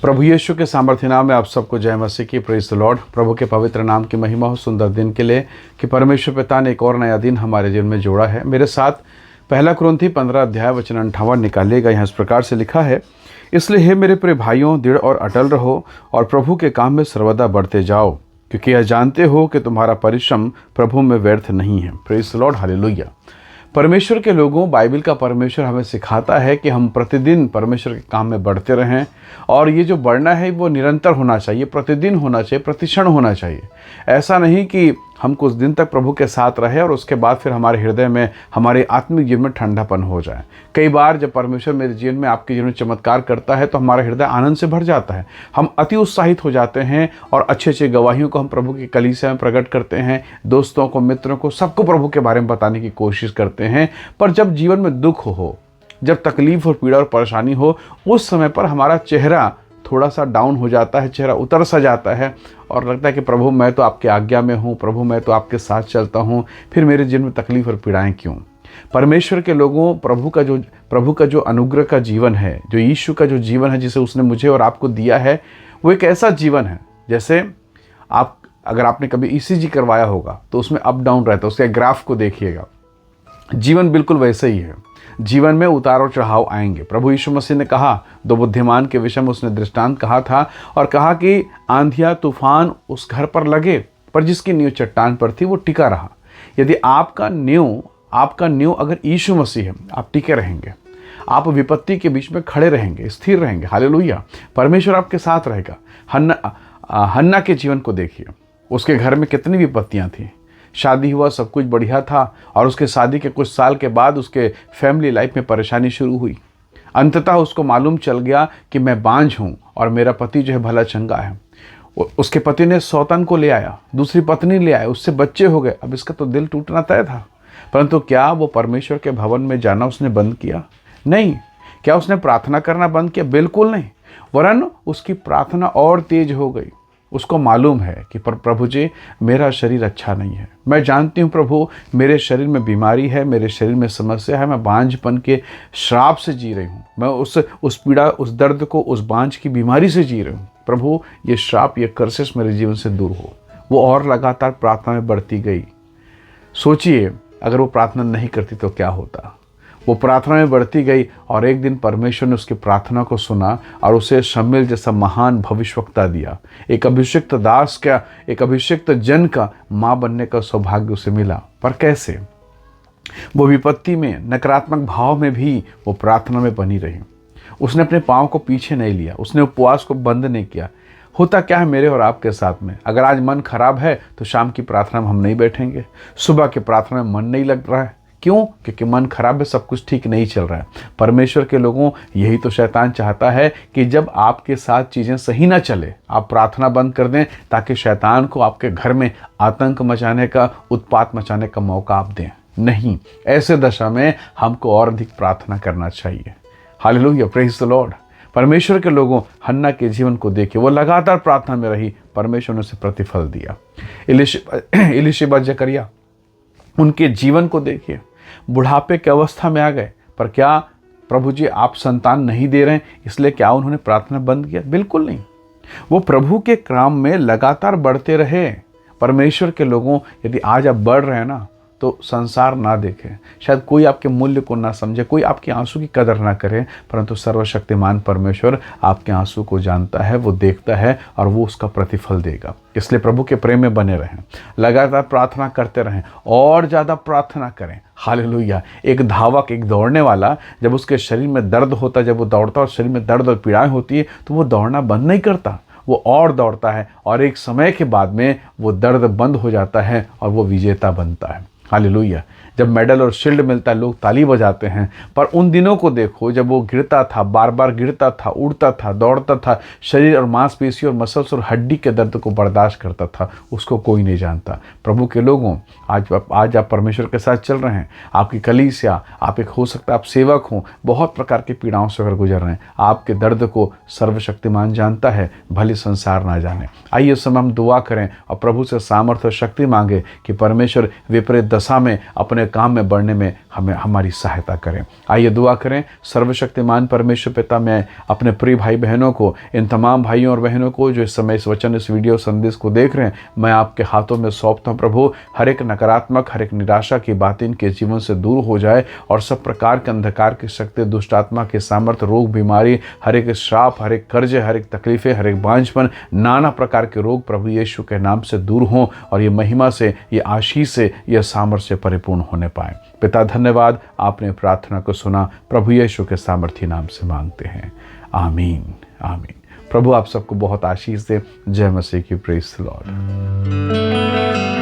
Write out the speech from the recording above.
प्रभु यीशु के सामर्थ्य नाम में आप सबको जय मसीह की। Praise the Lord. प्रभु के पवित्र नाम की महिमा हो। सुंदर दिन के लिए कि परमेश्वर पिता ने एक और नया दिन हमारे जीवन में जोड़ा है। मेरे साथ पहला कुरिन्थी 15 अध्याय वचन 58 निकालिएगा। यहाँ इस प्रकार से लिखा है, इसलिए हे मेरे प्रिय भाइयों, दृढ़ और अटल रहो और प्रभु के काम में सर्वदा बढ़ते जाओ, क्योंकि यह जानते हो कि तुम्हारा परिश्रम प्रभु में व्यर्थ नहीं है। Praise the Lord, hallelujah. परमेश्वर के लोगों, बाइबल का परमेश्वर हमें सिखाता है कि हम प्रतिदिन परमेश्वर के काम में बढ़ते रहें, और ये जो बढ़ना है वो निरंतर होना चाहिए, प्रतिदिन होना चाहिए, प्रतिक्षण होना चाहिए। ऐसा नहीं कि हम कुछ दिन तक प्रभु के साथ रहे और उसके बाद फिर हमारे हृदय में, हमारे आत्मिक जीवन में ठंडापन हो जाए। कई बार जब परमेश्वर मेरे जीवन में, आपके जीवन में चमत्कार करता है तो हमारा हृदय आनंद से भर जाता है, हम अति उत्साहित हो जाते हैं और अच्छे अच्छे गवाहियों को हम प्रभु की कलीसिया में प्रकट करते हैं, दोस्तों को, मित्रों को, सबको प्रभु के बारे में बताने की कोशिश करते हैं। पर जब जीवन में दुख हो, जब तकलीफ और पीड़ा और परेशानी हो, उस समय पर हमारा चेहरा थोड़ा सा डाउन हो जाता है, चेहरा उतर सा जाता है और लगता है कि प्रभु मैं तो आपके आज्ञा में हूँ, प्रभु मैं तो आपके साथ चलता हूँ, फिर मेरे जीवन में तकलीफ और पीड़ाएं क्यों। परमेश्वर के लोगों, प्रभु का जो अनुग्रह का जीवन है, जो यीशु का जो जीवन है जिसे उसने मुझे और आपको दिया है, वो एक ऐसा जीवन है जैसे अगर आपने कभी ईसीजी करवाया होगा तो उसमें अप डाउन रहता है, उसके ग्राफ को देखिएगा। जीवन बिल्कुल वैसे ही है। जीवन में उतार और चढ़ाव आएंगे। प्रभु यीशु मसीह ने कहा, 2 बुद्धिमान के विषय में उसने दृष्टांत कहा था और कहा कि आंधिया तूफान उस घर पर लगे, पर जिसकी नींव चट्टान पर थी वो टिका रहा। यदि आपका नींव अगर यीशु मसीह है, आप टिके रहेंगे, आप विपत्ति के बीच में खड़े रहेंगे, स्थिर रहेंगे। हालेलुया। परमेश्वर आपके साथ रहेगा। हन्ना के जीवन को देखिए, उसके घर में कितनी विपत्तियां थी। शादी हुआ, सब कुछ बढ़िया था, और उसके शादी के कुछ साल के बाद उसके फैमिली लाइफ में परेशानी शुरू हुई। अंततः उसको मालूम चल गया कि मैं बांझ हूँ और मेरा पति जो है भला चंगा है। उसके पति ने सौतन को ले आया, दूसरी पत्नी ले आया, उससे बच्चे हो गए। अब इसका तो दिल टूटना तय था। परंतु क्या वो परमेश्वर के भवन में जाना उसने बंद किया? नहीं। क्या उसने प्रार्थना करना बंद किया? बिल्कुल नहीं। वरन उसकी प्रार्थना और तेज हो गई। उसको मालूम है कि प्रभु जी, मेरा शरीर अच्छा नहीं है। मैं जानती हूँ प्रभु, मेरे शरीर में बीमारी है, मेरे शरीर में समस्या है, मैं बांझपन के श्राप से जी रही हूँ, मैं उस पीड़ा, उस दर्द को, उस बांझ की बीमारी से जी रही हूँ। प्रभु, ये श्राप, ये कर्सेस मेरे जीवन से दूर हो। वो और लगातार प्रार्थना में बढ़ती गई। सोचिए, अगर वो प्रार्थना नहीं करती तो क्या होता। वो प्रार्थना में बढ़ती गई और एक दिन परमेश्वर ने उसकी प्रार्थना को सुना और उसे शमूएल जैसा महान भविष्यवक्ता दिया। एक अभिषिक्त दास का, एक अभिषिक्त जन का माँ बनने का सौभाग्य उसे मिला। पर कैसे? वो विपत्ति में, नकारात्मक भाव में भी वो प्रार्थना में बनी रही। उसने अपने पाँव को पीछे नहीं लिया, उसने उपवास को बंद नहीं किया। होता क्या है मेरे और आपके साथ में, अगर आज मन खराब है तो शाम की प्रार्थना में हम नहीं बैठेंगे, सुबह की प्रार्थना में मन नहीं लग रहा है। क्यों? क्योंकि मन खराब है, सब कुछ ठीक नहीं चल रहा है। परमेश्वर के लोगों, यही तो शैतान चाहता है कि जब आपके साथ चीज़ें सही ना चले, आप प्रार्थना बंद कर दें, ताकि शैतान को आपके घर में आतंक मचाने का, उत्पात मचाने का मौका आप दें। नहीं, ऐसे दशा में हमको और अधिक प्रार्थना करना चाहिए। Hallelujah, praise the Lord. परमेश्वर के लोगों, हन्ना के जीवन को देखिए, वो लगातार प्रार्थना में रही, परमेश्वर ने उसे प्रतिफल दिया। एलीशिबा, जकरिया, उनके जीवन को देखिए, बुढ़ापे की अवस्था में आ गए, पर क्या प्रभु जी आप संतान नहीं दे रहे हैं, इसलिए क्या उन्होंने प्रार्थना बंद किया? बिल्कुल नहीं। वो प्रभु के काम में लगातार बढ़ते रहे। परमेश्वर के लोगों, यदि आज आप बढ़ रहे हैं ना, तो संसार ना देखे, शायद कोई आपके मूल्य को ना समझे, कोई आपके आंसू की कदर ना करे, परंतु सर्वशक्तिमान परमेश्वर आपके आंसू को जानता है, वो देखता है और वो उसका प्रतिफल देगा। इसलिए प्रभु के प्रेम में बने रहें, लगातार प्रार्थना करते रहें और ज़्यादा प्रार्थना करें। हालेलुया। एक धावक, एक दौड़ने वाला, जब उसके शरीर में दर्द होता, जब वो दौड़ता और शरीर में दर्द और पीड़ाएं होती है, तो वो दौड़ना बंद नहीं करता, वो और दौड़ता है, और एक समय के बाद में वो दर्द बंद हो जाता है और वो विजेता बनता है। हालेलुया। जब मेडल और शील्ड मिलता है, लोग ताली बजाते हैं, पर उन दिनों को देखो जब वो गिरता था, बार बार गिरता था, उड़ता था, दौड़ता था, शरीर और मांसपेशी और मसल्स और हड्डी के दर्द को बर्दाश्त करता था, उसको कोई नहीं जानता। प्रभु के लोगों, आज आप परमेश्वर के साथ चल रहे हैं, आपकी कलीसिया, आप एक हो सकता है आप सेवक हों, बहुत प्रकार की पीड़ाओं से अगर गुजर रहे हैं, आपके दर्द को सर्वशक्तिमान जानता है, भले संसार ना जाने। आइए इस समय हम दुआ करें और प्रभु से सामर्थ्य और शक्ति मांगे कि परमेश्वर विपरीत दशा में अपने अपने काम में बढ़ने में हमारी सहायता करें। आइए दुआ करें। सर्वशक्तिमान परमेश्वर पिता, मैं अपने प्रिय भाई बहनों को, इन तमाम भाइयों और बहनों को जो इस समय इस वचन, इस वीडियो संदेश को देख रहे हैं, मैं आपके हाथों में सौंपता हूँ प्रभु। हर एक नकारात्मक, हर एक निराशा की बात इनके जीवन से दूर हो जाए और सब प्रकार के अंधकार की शक्ति, दुष्ट आत्मा के सामर्थ्य, रोग, बीमारी, हर एक श्राप, हर एक कर्ज, हर एक तकलीफें, हर एक बांझपन, नाना प्रकार के रोग प्रभु यीशु के नाम से दूर हों और ये महिमा से, ये आशीष से, ये सामर्थ्य से परिपूर्ण होने पाए। पिता धन्यवाद, आपने प्रार्थना को सुना, प्रभु यीशु के सामर्थी नाम से मांगते हैं, आमीन आमीन। प्रभु आप सबको बहुत आशीष दे। जय मसीह की। Praise the Lord.